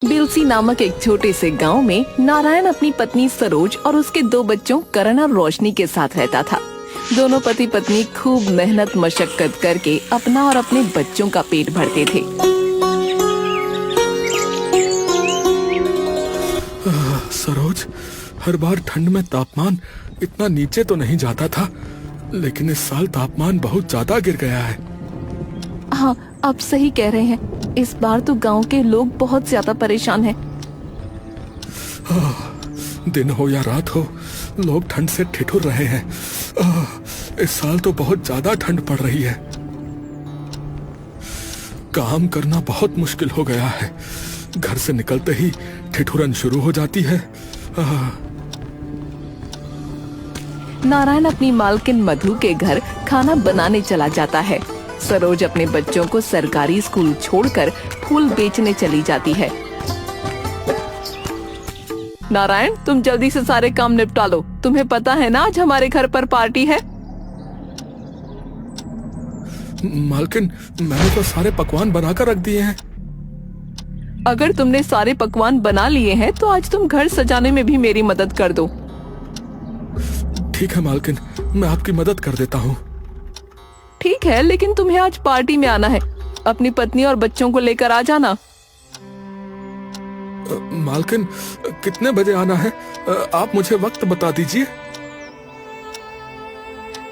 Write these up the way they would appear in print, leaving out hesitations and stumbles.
बिलसी नामक एक छोटे से गांव में नारायण अपनी पत्नी सरोज और उसके दो बच्चों करण और रोशनी के साथ रहता था। दोनों पति पत्नी खूब मेहनत मशक्कत करके अपना और अपने बच्चों का पेट भरते थे। सरोज, हर बार ठंड में तापमान इतना नीचे तो नहीं जाता था, लेकिन इस साल तापमान बहुत ज्यादा गिर गया है। हाँ, आप सही कह रहे हैं। इस बार तो गांव के लोग बहुत ज्यादा परेशान हैं। दिन हो या रात हो, लोग ठंड से ठिठुर रहे हैं। इस साल तो बहुत ज्यादा ठंड पड़ रही है। काम करना बहुत मुश्किल हो गया है। घर से निकलते ही ठिठुरन शुरू हो जाती है। नारायण अपनी मालकिन मधु के घर खाना बनाने चला जाता है। सरोज अपने बच्चों को सरकारी स्कूल छोड़कर फूल बेचने चली जाती है। नारायण, तुम जल्दी से सारे काम निपटा लो। तुम्हें पता है ना, आज हमारे घर पर पार्टी है। मालकिन, मैंने तो सारे पकवान बनाकर रख दिए हैं। अगर तुमने सारे पकवान बना लिए हैं तो आज तुम घर सजाने में भी मेरी मदद कर दो। ठीक है मालकिन, मैं आपकी मदद कर देता हूँ। ठीक है, लेकिन तुम्हें आज पार्टी में आना है। अपनी पत्नी और बच्चों को लेकर आ जाना। मालकिन, कितने बजे आना है? आप मुझे वक्त बता दीजिए।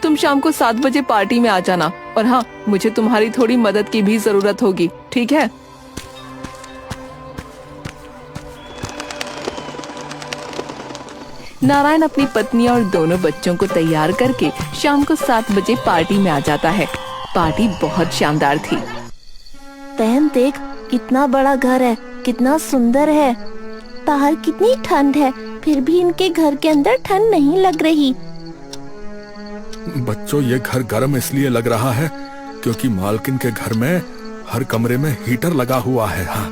तुम शाम को 7 बजे पार्टी में आ जाना। और हाँ, मुझे तुम्हारी थोड़ी मदद की भी जरूरत होगी, ठीक है? नारायण अपनी पत्नी और दोनों बच्चों को तैयार करके शाम को 7 बजे पार्टी में आ जाता है। पार्टी बहुत शानदार थी। बहन देख, कितना बड़ा घर है, कितना सुंदर है। बाहर कितनी ठंड है, फिर भी इनके घर के अंदर ठंड नहीं लग रही। बच्चों, ये घर गर्म इसलिए लग रहा है क्योंकि मालकिन के घर में हर कमरे में हीटर लगा हुआ है। हाँ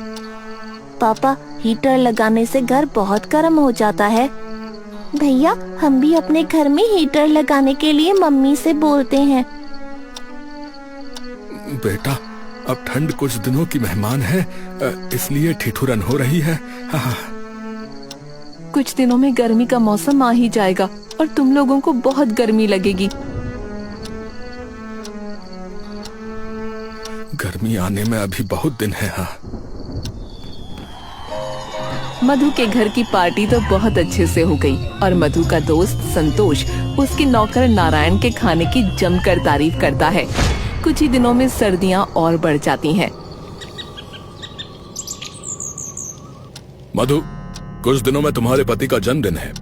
पापा, हीटर लगाने से घर बहुत गर्म हो जाता है। भैया, हम भी अपने घर में हीटर लगाने के लिए मम्मी से बोलते हैं। बेटा, अब ठंड कुछ दिनों की मेहमान है, इसलिए ठिठुरन हो रही है। हाँ। कुछ दिनों में गर्मी का मौसम आ ही जाएगा और तुम लोगों को बहुत गर्मी लगेगी। गर्मी आने में अभी बहुत दिन है। हाँ। मधु के घर की पार्टी तो बहुत अच्छे से हो गई और मधु का दोस्त संतोष उसके नौकर नारायण के खाने की जमकर तारीफ करता है। कुछ ही दिनों में सर्दियां और बढ़ जाती हैं। मधु, कुछ दिनों में तुम्हारे पति का जन्मदिन है,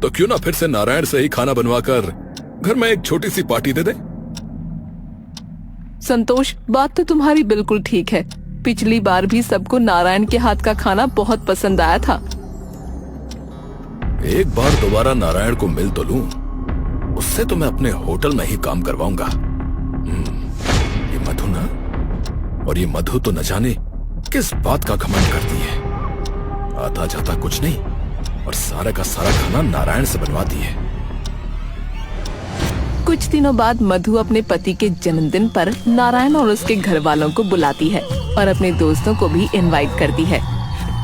तो क्यों ना फिर से नारायण से ही खाना बनवाकर घर में एक छोटी सी पार्टी दे दे। संतोष, बात तो तुम्हारी बिल्कुल ठीक है। पिछली बार भी सबको नारायण के हाथ का खाना बहुत पसंद आया था। एक बार दोबारा नारायण को मिल तो लूं, उससे तो मैं अपने होटल में ही काम करवाऊंगा। ये मधु ना, और ये मधु तो न जाने किस बात का घमंड करती है। आता जाता कुछ नहीं और सारा का सारा खाना नारायण से बनवाती है। कुछ दिनों बाद मधु अपने पति के जन्मदिन पर नारायण और उसके घर वालों को बुलाती है और अपने दोस्तों को भी इनवाइट करती है।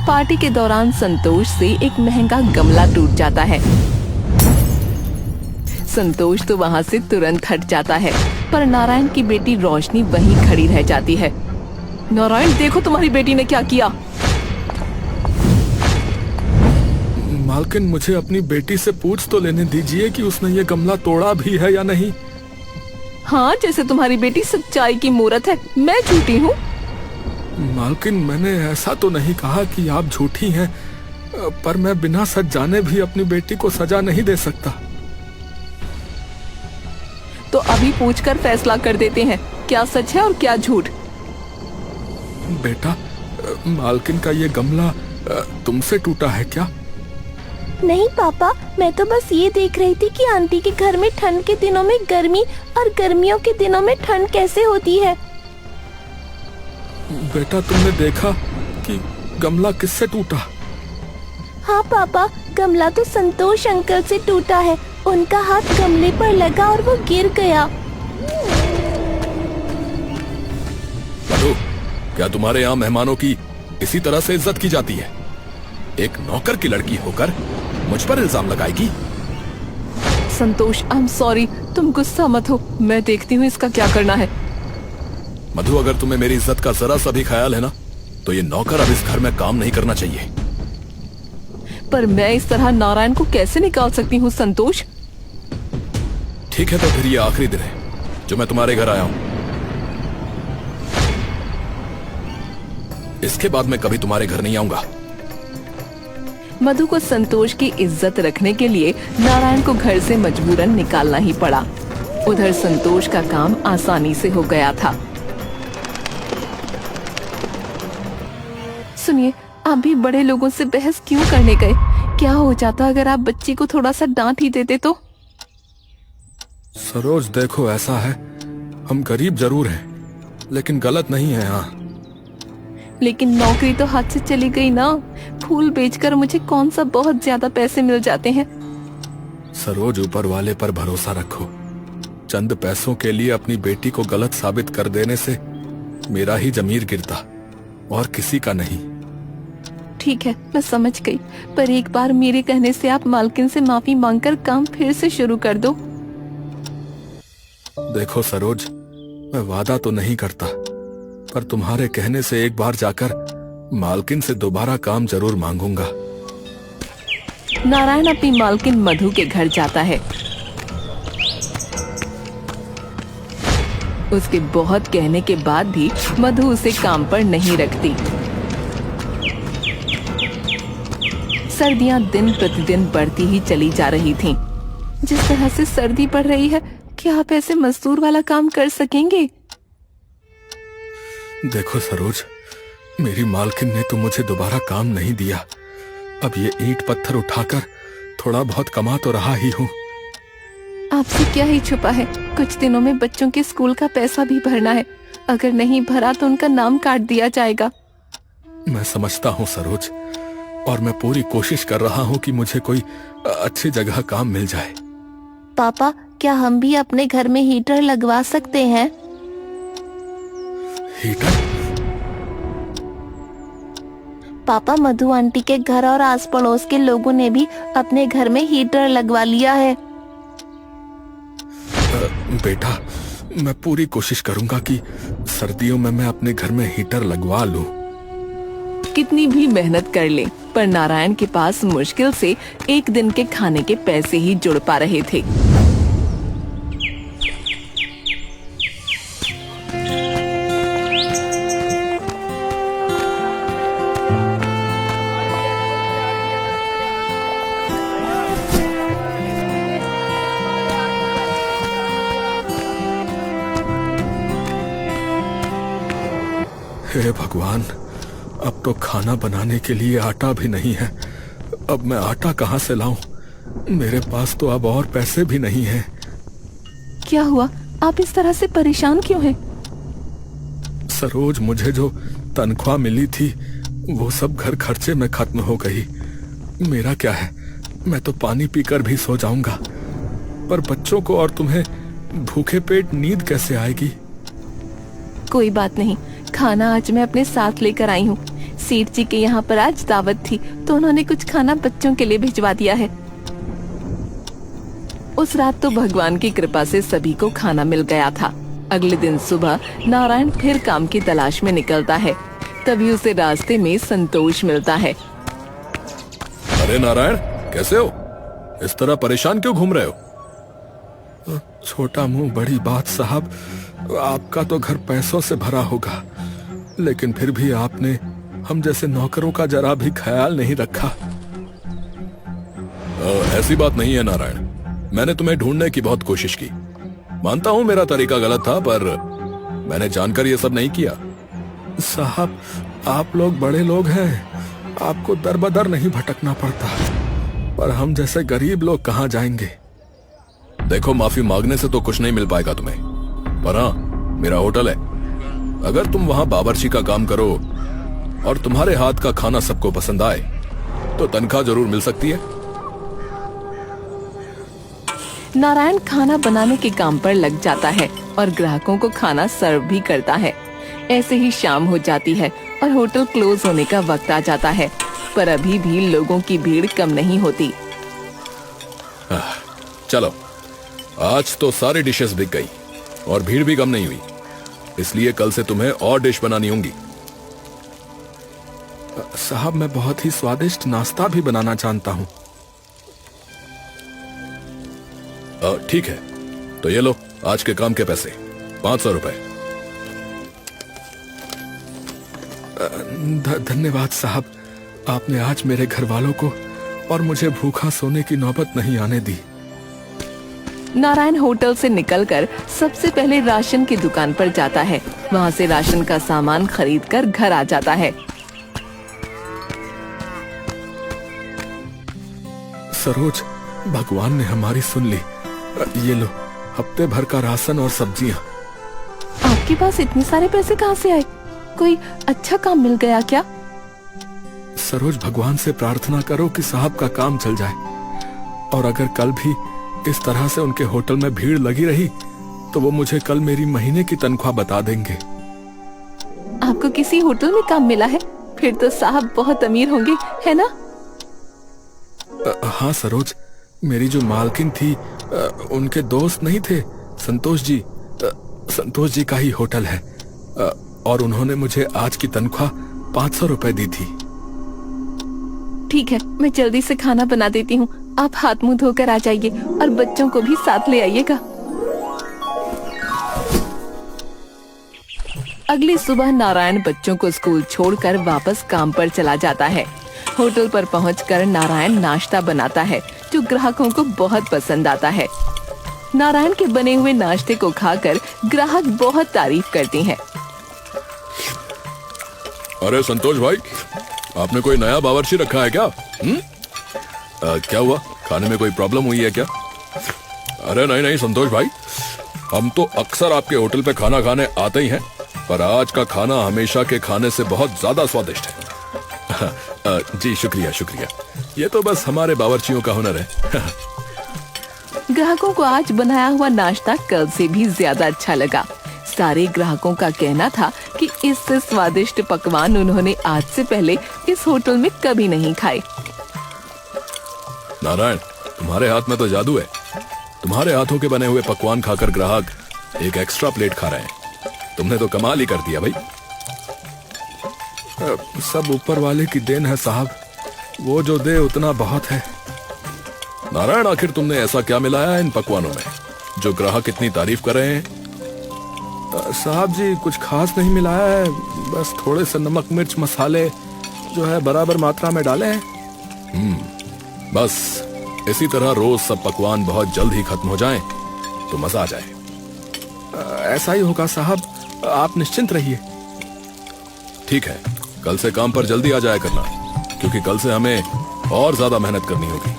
पार्टी के दौरान संतोष से एक महंगा गमला टूट जाता है। संतोष तो वहाँ से तुरंत हट जाता है, पर नारायण की बेटी रोशनी वहीं खड़ी रह जाती है। नारायण, देखो तुम्हारी बेटी ने क्या किया। मालकिन, मुझे अपनी बेटी से पूछ तो लेने दीजिए कि उसने ये गमला तोड़ा भी है या नहीं। हाँ, जैसे तुम्हारी बेटी सच्चाई की मूरत है, मैं झूठी हूँ। मालकिन, मैंने ऐसा तो नहीं कहा कि आप झूठी हैं, पर मैं बिना सच जाने भी अपनी बेटी को सजा नहीं दे सकता। तो अभी पूछकर फैसला कर देते हैं, क्या सच है और क्या झूठ। बेटा, मालकिन का ये गमला तुमसे टूटा है क्या? नहीं पापा, मैं तो बस ये देख रही थी कि आंटी के घर में ठंड के दिनों में गर्मी और गर्मियों के दिनों में ठंड कैसे होती है। बेटा, तुमने देखा कि गमला किससे टूटा? हाँ पापा, गमला तो संतोष अंकल से टूटा है। उनका हाथ गमले पर लगा और वो गिर गया। मधु, क्या तुम्हारे यहाँ मेहमानों की इसी तरह से इज्जत की जाती है। एक नौकर की लड़की होकर मुझ पर इल्जाम लगाएगी? संतोष, आई एम सॉरी, तुम गुस्सा मत हो, मैं देखती हूँ इसका क्या करना है। मधु, अगर तुम्हें मेरी इज्जत का जरा सा भी ख्याल है ना, तो ये नौकर अब इस घर में काम नहीं करना चाहिए। पर मैं इस तरह नारायण को कैसे निकाल सकती हूँ संतोष? ठीक है, तो फिर ये आखिरी दिन है जो मैं तुम्हारे घर आया हूं। इसके बाद मैं कभी तुम्हारे घर नहीं आऊंगा। मधु को संतोष की इज्जत रखने के लिए नारायण को घर से मजबूरन निकालना ही पड़ा। उधर संतोष का काम आसानी से हो गया था। सुनिए, आप भी बड़े लोगों से बहस क्यों करने गए? क्या हो जाता अगर आप बच्ची को थोड़ा सा डांट ही देते तो? सरोज, देखो, ऐसा है, हम गरीब जरूर हैं, लेकिन गलत नहीं है। हाँ, लेकिन नौकरी तो हाथ से चली गई ना। फूल बेचकर मुझे कौन सा बहुत ज्यादा पैसे मिल जाते हैं। सरोज, ऊपर वाले पर भरोसा रखो। चंद पैसों के लिए अपनी बेटी को गलत साबित कर देने से मेरा ही जमीर गिरता और किसी का नहीं। ठीक है, मैं समझ गई, पर एक बार मेरे कहने से आप मालकिन से माफी मांगकर काम फिर से शुरू कर दो। देखो सरोज, मैं वादा तो नहीं करता, पर तुम्हारे कहने से एक बार जाकर मालकिन से दोबारा काम जरूर मांगूंगा। नारायण अपनी मालकिन मधु के घर जाता है। उसके बहुत कहने के बाद भी मधु उसे काम पर नहीं रखती। सर्दियां दिन प्रतिदिन बढ़ती ही चली जा रही थीं। जिस तरह से सर्दी पड़ रही है, क्या आप ऐसे मजदूर वाला काम कर सकेंगे? देखो सरोज, मेरी मालकिन ने तो मुझे दोबारा काम नहीं दिया। अब ये ईंट पत्थर उठाकर थोड़ा बहुत कमा तो रहा ही हूँ। आपसे क्या ही छुपा है, कुछ दिनों में बच्चों के स्कूल का पैसा भी भरना है। अगर नहीं भरा तो उनका नाम काट दिया जाएगा। मैं समझता हूँ सरोज, और मैं पूरी कोशिश कर रहा हूँ कि मुझे कोई अच्छी जगह काम मिल जाए। पापा, क्या हम भी अपने घर में हीटर लगवा सकते हैं? हीटर? पापा, मधु आंटी के घर और आस पड़ोस के लोगों ने भी अपने घर में हीटर लगवा लिया है। बेटा, मैं पूरी कोशिश करूंगा कि सर्दियों में मैं अपने घर में हीटर लगवा लूं। कितनी भी मेहनत कर ले, पर नारायण के पास मुश्किल से एक दिन के खाने के पैसे ही जुड़ पा रहे थे। हे भगवान, अब तो खाना बनाने के लिए आटा भी नहीं है। अब मैं आटा कहाँ से लाऊं? मेरे पास तो अब और पैसे भी नहीं हैं। क्या हुआ? आप इस तरह से परेशान क्यों हैं? सरोज, मुझे जो तनख्वाह मिली थी वो सब घर खर्चे में खत्म हो गई। मेरा क्या है, मैं तो पानी पीकर भी सो जाऊंगा, पर बच्चों को और तुम्हें भूखे पेट नींद कैसे आएगी? कोई बात नहीं, खाना आज मैं अपने साथ लेकर आई हूँ। सेठ जी के यहाँ पर आज दावत थी, तो उन्होंने कुछ खाना बच्चों के लिए भिजवा दिया है। उस रात तो भगवान की कृपा से सभी को खाना मिल गया था। अगले दिन सुबह नारायण फिर काम की तलाश में निकलता है। तभी उसे रास्ते में संतोष मिलता है। अरे नारायण, कैसे हो? इस तरह परेशान क्यों घूम रहे हो? छोटा मुंह बड़ी बात साहब, आपका तो घर पैसों से भरा होगा, लेकिन फिर भी आपने हम जैसे नौकरों का जरा भी ख्याल नहीं रखा। ऐसी बात नहीं है नारायण, मैंने तुम्हें ढूंढने की बहुत कोशिश की। मानता हूं मेरा तरीका गलत था, पर मैंने जानकर ये सब नहीं किया। साहब, आप लोग बड़े लोग हैं, आपको दर बदर नहीं भटकना पड़ता, पर हम जैसे गरीब लोग कहाँ जाएंगे? देखो, माफी मांगने से तो कुछ नहीं मिल पाएगा तुम्हें, पर हाँ, मेरा होटल है। अगर तुम वहां बावर्ची का काम करो और तुम्हारे हाथ का खाना सबको पसंद आए तो तनख्वाह जरूर मिल सकती है। नारायण खाना बनाने के काम पर लग जाता है और ग्राहकों को खाना सर्व भी करता है। ऐसे ही शाम हो जाती है और होटल क्लोज होने का वक्त आ जाता है, पर अभी भी लोगों की भीड़ कम नहीं होती। चलो, आज तो सारी डिशेस बिक गई और भीड़ भी कम नहीं हुई, इसलिए कल से तुम्हें और डिश बनानी होंगी। साहब, मैं बहुत ही स्वादिष्ट नाश्ता भी बनाना जानता हूँ। ठीक है, तो ये लो आज के काम के पैसे, 500 रुपए। धन्यवाद साहब, आपने आज मेरे घर वालों को और मुझे भूखा सोने की नौबत नहीं आने दी। नारायण होटल से निकलकर सबसे पहले राशन की दुकान पर जाता है। वहाँ से राशन का सामान खरीदकर घर आ जाता है। सरोज, भगवान ने हमारी सुन ली। ये लो, हफ्ते भर का राशन और सब्जियाँ। आपके पास इतने सारे पैसे कहाँ से आए? कोई अच्छा काम मिल गया क्या? सरोज, भगवान से प्रार्थना करो कि साहब का काम चल जाए, और अगर कल भी इस तरह से उनके होटल में भीड़ लगी रही तो वो मुझे कल मेरी महीने की तनख्वाह बता देंगे। आपको किसी होटल में काम मिला है? फिर तो साहब बहुत अमीर होंगे, है ना? हाँ सरोज, मेरी जो मालकिन थी उनके दोस्त नहीं थे संतोष जी? संतोष जी का ही होटल है, और उन्होंने मुझे आज की तनख्वाह 500 रुपए दी थी। ठीक है, मैं जल्दी से खाना बना देती हूँ। आप हाथ मुंह धोकर आ जाइए और बच्चों को भी साथ ले आइएगा। अगली सुबह नारायण बच्चों को स्कूल छोड़कर वापस काम पर चला जाता है। होटल पर पहुंचकर नारायण नाश्ता बनाता है, जो ग्राहकों को बहुत पसंद आता है। नारायण के बने हुए नाश्ते को खाकर ग्राहक बहुत तारीफ करते हैं। अरे संतोष भाई, आपने कोई नया बावर्ची रखा है क्या? क्या हुआ, खाने में कोई प्रॉब्लम हुई है क्या? अरे नहीं नहीं संतोष भाई, हम तो अक्सर आपके होटल पे खाना खाने आते ही हैं, पर आज का खाना हमेशा के खाने से बहुत ज्यादा स्वादिष्ट है। जी शुक्रिया शुक्रिया, ये तो बस हमारे बावर्चियों का हुनर है। ग्राहकों को आज बनाया हुआ नाश्ता कल से भी ज्यादा अच्छा लगा। सारे ग्राहकों का कहना था कि इससे स्वादिष्ट पकवान उन्होंने आज से पहले इस होटल में कभी नहीं खाए। नारायण, तुम्हारे हाथ में तो जादू है। तुम्हारे हाथों के बने हुए पकवान खाकर ग्राहक एक एक्स्ट्रा प्लेट खा रहे हैं। तुमने तो कमाल ही कर दिया भाई। सब ऊपर वाले की देन है साहब, वो जो दे उतना बहुत है। नारायण, आखिर तुमने ऐसा क्या मिलाया है इन पकवानों में जो ग्राहक इतनी तारीफ कर रहे हैं? साहब जी, कुछ खास नहीं मिलाया है, बस थोड़े से नमक मिर्च मसाले जो है बराबर मात्रा में डाले हैं। बस इसी तरह रोज सब पकवान बहुत जल्द ही खत्म हो जाएं तो मजा आ जाए। ऐसा ही होगा साहब, आप निश्चिंत रहिए। ठीक है, कल से काम पर जल्दी आ जाया करना, क्योंकि कल से हमें और ज्यादा मेहनत करनी होगी।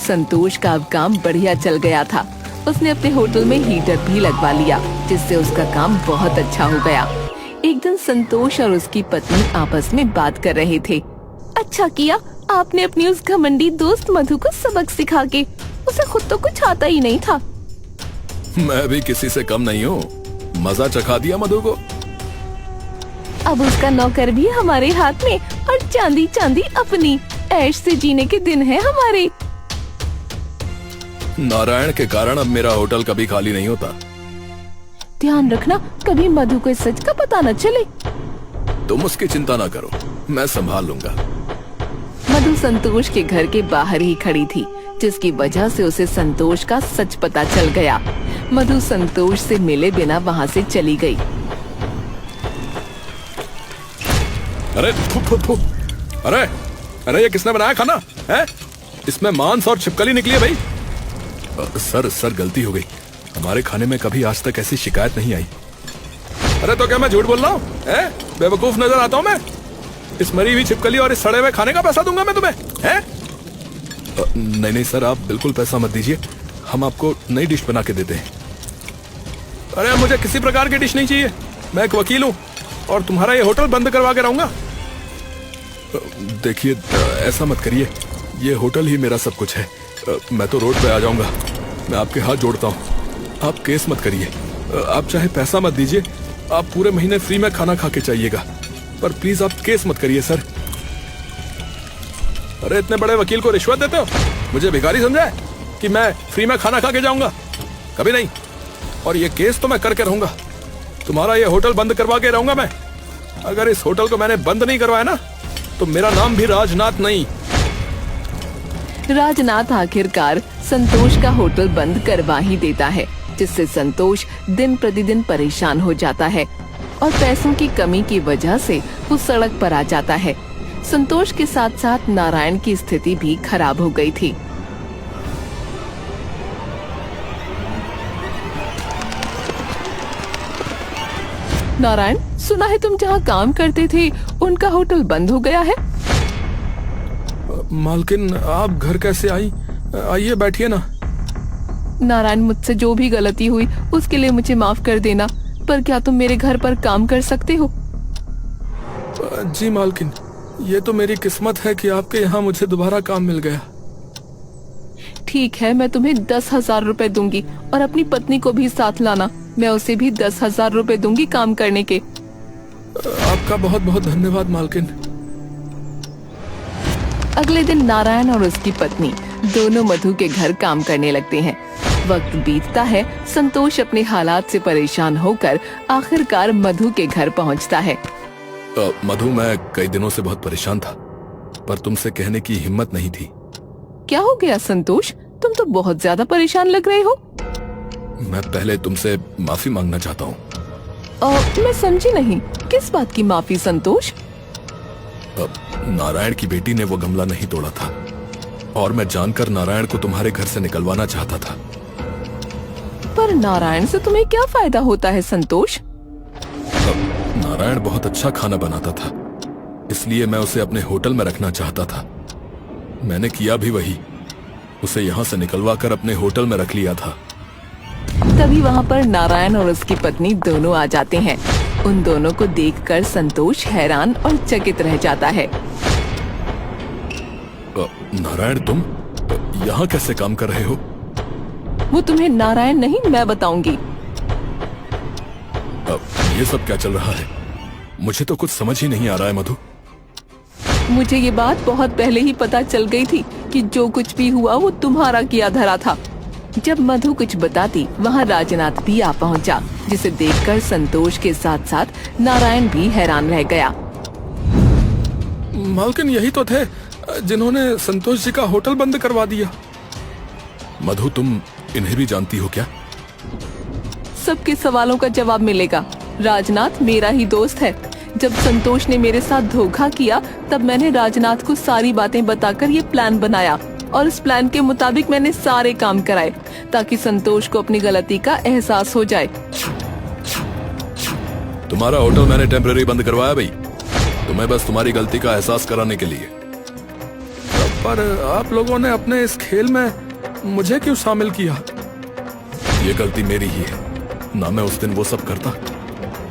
संतोष का अब काम बढ़िया चल गया था। उसने अपने होटल में हीटर भी लगवा लिया, जिससे उसका काम बहुत अच्छा हो गया। एक दिन संतोष और उसकी पत्नी आपस में बात कर रहे थे। अच्छा किया आपने अपनी उस घमंडी दोस्त मधु को सबक सिखा के, उसे खुद तो कुछ आता ही नहीं था। मैं भी किसी से कम नहीं हूँ, मजा चखा दिया मधु को। अब उसका नौकर भी हमारे हाथ में, और चांदी चांदी अपनी, ऐश से जीने के दिन है हमारे। नारायण के कारण अब मेरा होटल कभी खाली नहीं होता। ध्यान रखना कभी मधु को इस सच का पता न चले। तुम उसकी चिंता ना करो, मैं संभाल लूंगा। मधु संतोष के घर के बाहर ही खड़ी थी, जिसकी वजह से उसे संतोष का सच पता चल गया। मधु संतोष से मिले बिना वहाँ से चली गई। अरे थू, थू, थू। अरे अरे, ये किसने बनाया खाना है? इसमें मांस और छिपकली निकली है भाई। सर गलती हो गई, हमारे खाने में कभी आज तक ऐसी शिकायत नहीं आई। अरे तो क्या मैं झूठ बोल रहा हूँ? बेवकूफ नजर आता हूँ मैं? इस मरी हुई छिपकली और इस सड़े हुए खाने का पैसा दूंगा मैं तुम्हें, हैं? नहीं नहीं सर, आप बिल्कुल पैसा मत दीजिए, हम आपको नई डिश बना के देते हैं। अरे मुझे किसी प्रकार की डिश नहीं चाहिए, मैं एक वकील हूँ और तुम्हारा ये होटल बंद करवा के रहूंगा। देखिए ऐसा मत करिए, ये होटल ही मेरा सब कुछ है। मैं तो रोड पे आ जाऊंगा, मैं आपके हाथ जोड़ता हूँ, आप केस मत करिए। आप चाहे पैसा मत दीजिए, आप पूरे महीने फ्री में खाना खा के जाइएगा, पर प्लीज आप केस मत करिए सर। अरे इतने बड़े वकील को रिश्वत देते हो? मुझे भिखारी समझा है कि मैं फ्री में खाना खा के जाऊंगा? कभी नहीं। और ये केस तो मैं करके रहूंगा। तुम्हारा ये होटल बंद करवा के रहूंगा मैं। अगर इस होटल को मैंने बंद नहीं करवाया ना, तो मेरा नाम भी राजनाथ नहीं। राजनाथ आखिरकार संतोष का होटल बंद करवा ही देता है, जिससे संतोष दिन प्रतिदिन परेशान हो जाता है और पैसों की कमी की वजह से वो सड़क पर आ जाता है। संतोष के साथ साथ नारायण की स्थिति भी खराब हो गई थी। नारायण, सुना है तुम जहाँ काम करते थे उनका होटल बंद हो गया है। मालकिन, आप घर कैसे आई? आइए बैठिए ना। नारायण, मुझसे जो भी गलती हुई उसके लिए मुझे माफ कर देना, पर क्या तुम मेरे घर पर काम कर सकते हो? जी मालकिन, ये तो मेरी किस्मत है कि आपके यहाँ मुझे दोबारा काम मिल गया। ठीक है, मैं तुम्हें 10,000 रुपए दूंगी और अपनी पत्नी को भी साथ लाना। मैं उसे भी 10,000 रुपए दूंगी काम करने के। आपका बहुत बहुत धन्यवाद मालकिन। अगले दिन नारायण और उसकी पत्नी दोनों मधु के घर काम करने लगते हैं। वक्त बीतता है, संतोष अपने हालात से परेशान होकर आखिरकार मधु के घर पहुंचता है। मधु, मैं कई दिनों से बहुत परेशान था, पर तुमसे कहने की हिम्मत नहीं थी। क्या हो गया संतोष? तुम तो बहुत ज्यादा परेशान लग रहे हो। मैं पहले तुमसे माफी मांगना चाहता हूँ। मैं समझी नहीं, किस बात की माफी संतोष? नारायण की बेटी ने वो गमला नहीं तोड़ा था और मैं जानकर नारायण को तुम्हारे घर से निकलवाना चाहता था। पर नारायण से तुम्हें क्या फायदा होता है संतोष? नारायण बहुत अच्छा खाना बनाता था, इसलिए मैं उसे अपने होटल में रखना चाहता था। मैंने किया भी वही, उसे यहाँ से निकलवा कर अपने होटल में रख लिया था। तभी वहाँ पर नारायण और उसकी पत्नी दोनों आ जाते हैं। उन दोनों को देखकर संतोष हैरान और चकित रह जाता है। नारायण, तुम यहाँ कैसे काम कर रहे हो? वो तुम्हें नारायण नहीं, मैं बताऊंगी। ये सब क्या चल रहा है? मुझे तो कुछ समझ ही नहीं आ रहा है मधु। मुझे ये बात बहुत पहले ही पता चल गई थी कि जो कुछ भी हुआ वो तुम्हारा किया धरा था। जब मधु कुछ बताती, वहाँ राजनाथ भी आ पहुँचा, जिसे देखकर संतोष के साथ साथ नारायण भी हैरान रह गया। मालकिन, यही तो थे जिन्होंने संतोष जी का होटल बंद करवा दिया। मधु, तुम इन्हें भी जानती हो क्या? सबके सवालों का जवाब मिलेगा। राजनाथ मेरा ही दोस्त है। जब संतोष ने मेरे साथ धोखा किया, तब मैंने राजनाथ को सारी बातें बताकर ये प्लान बनाया और इस प्लान के मुताबिक मैंने सारे काम कराए ताकि संतोष को अपनी गलती का एहसास हो जाए। तुम्हारा होटल मैंने टेम्पररी बंद करवाया भाई, तुम्हें बस तुम्हारी गलती का एहसास कराने के लिए। पर आप लोगों ने अपने इस खेल में मुझे क्यों शामिल किया? ये गलती मेरी ही है। ना मैं उस दिन वो सब करता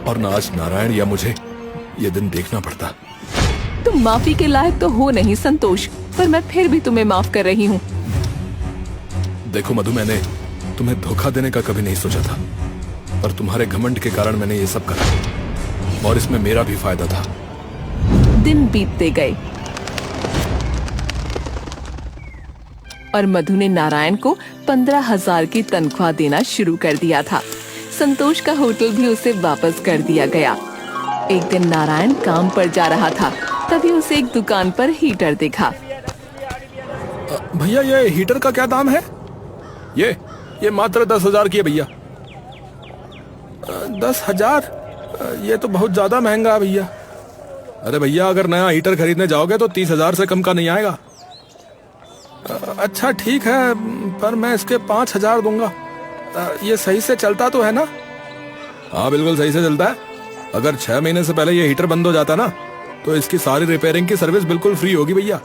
और ना आज नारायण या मुझे ये दिन देखना पड़ता। तुम माफी के लायक तो हो नहीं संतोष, पर मैं फिर भी तुम्हें माफ कर रही हूँ। देखो मधु, मैंने तुम्हें धोखा देने का कभी नहीं सोचा था, पर तुम्हारे घमंड के कारण मैंने ये सब करा और इसमें मेरा भी फायदा था। दिन बीतते गए और मधु ने नारायण को 15,000 की तनख्वाह देना शुरू कर दिया था। संतोष का होटल भी उसे वापस कर दिया गया। एक दिन नारायण काम पर जा रहा था, तभी उसे एक दुकान पर हीटर दिखा। भैया, ये हीटर का क्या दाम है? ये मात्र 10,000 की है भैया। 10,000? ये तो बहुत ज्यादा महंगा है भैया। अरे भैया, अगर नया हीटर खरीदने जाओगे तो 30,000 से कम का नहीं आएगा। अच्छा ठीक है, पर मैं इसके 5,000 दूंगा। ये सही से चलता तो है ना? हाँ, बिल्कुल सही से चलता है। अगर 6 महीने से पहले ये हीटर बंद हो जाता ना, तो इसकी सारी रिपेयरिंग की सर्विस बिल्कुल फ्री होगी भैया।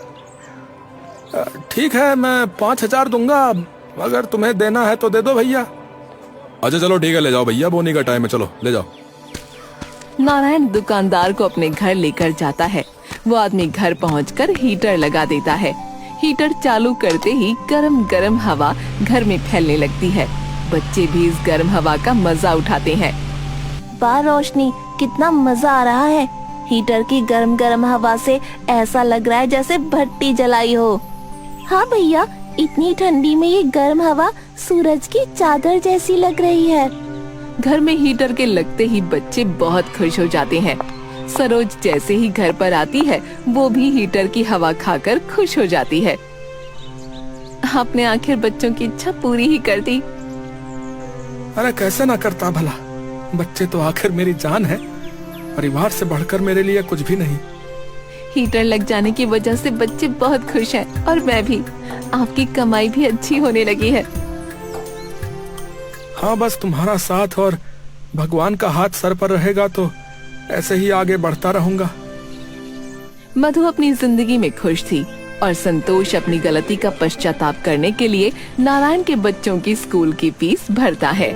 ठीक है, मैं 5,000 दूंगा। अगर तुम्हें देना है तो दे दो भैया। अच्छा चलो ठीक है, ले जाओ भैया, बोनी का टाइम है, चलो ले जाओ। नारायण दुकानदार को अपने घर लेकर जाता है। वो आदमी घर पहुंचकर हीटर लगा देता है। हीटर चालू करते ही गरम गरम हवा घर में फैलने लगती है। बच्चे भी इस गर्म हवा का मजा उठाते हैं। वाह रोशनी, कितना मजा आ रहा है। हीटर की गरम गरम हवा से ऐसा लग रहा है जैसे भट्टी जलाई हो। हाँ भैया, इतनी ठंडी में ये गर्म हवा सूरज की चादर जैसी लग रही है। घर में हीटर के लगते ही बच्चे बहुत खुश हो जाते हैं। सरोज जैसे ही घर पर आती है वो भी हीटर की हवा खाकर खुश हो जाती है। आपने आखिर बच्चों की इच्छा पूरी ही कर दी। अरे कैसे ना करता भला, बच्चे तो आखिर मेरी जान है, परिवार से बढ़कर मेरे लिए कुछ भी नहीं। हीटर लग जाने की वजह से बच्चे बहुत खुश हैं और मैं भी। आपकी कमाई भी अच्छी होने लगी है। हाँ, बस तुम्हारा साथ और भगवान का हाथ सर पर रहेगा तो ऐसे ही आगे बढ़ता रहूंगा। मधु अपनी जिंदगी में खुश थी और संतोष अपनी गलती का पश्चाताप करने के लिए नारायण के बच्चों की स्कूल की फीस भरता है।